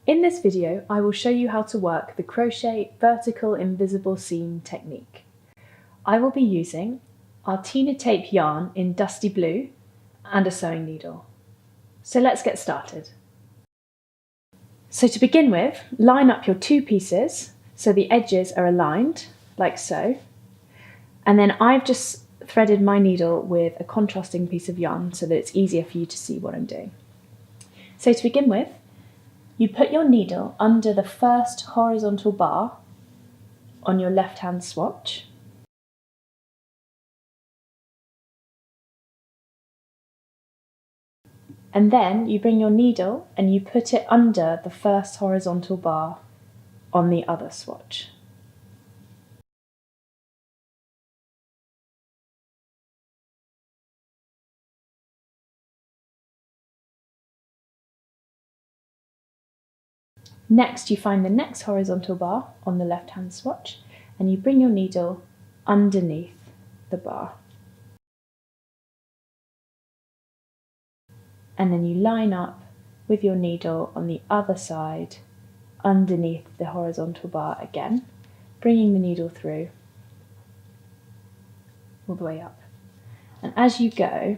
In this video, I will show you how to work the crochet vertical invisible seam technique. I will be using our Tina tape yarn in dusty blue and a sewing needle. So let's get started. So to begin with, line up your two pieces so the edges are aligned, like so. And then I've just threaded my needle with a contrasting piece of yarn so that it's easier for you to see what I'm doing. So to begin with, you put your needle under the first horizontal bar on your left-hand swatch. And then you bring your needle and you put it under the first horizontal bar on the other swatch. Next, you find the next horizontal bar on the left-hand swatch and you bring your needle underneath the bar. And then you line up with your needle on the other side underneath the horizontal bar again, bringing the needle through all the way up. And as you go,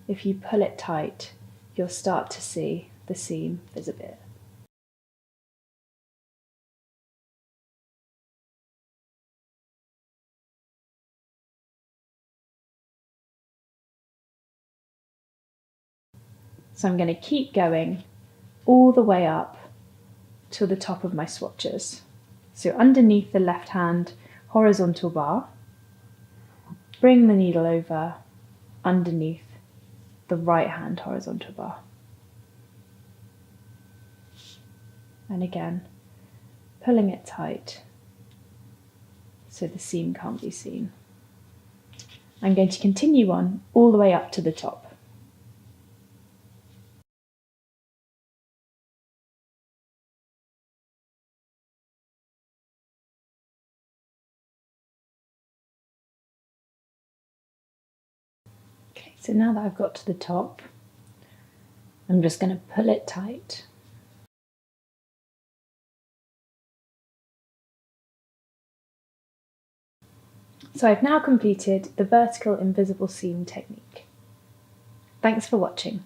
if you pull it tight, you'll start to see the seam fizz a bit. So I'm going to keep going all the way up to the top of my swatches. So underneath the left-hand horizontal bar, bring the needle over underneath the right-hand horizontal bar. And again, pulling it tight so the seam can't be seen. I'm going to continue on all the way up to the top. Okay, so now that I've got to the top, I'm just going to pull it tight. So I've now completed the vertical invisible seam technique. Thanks for watching.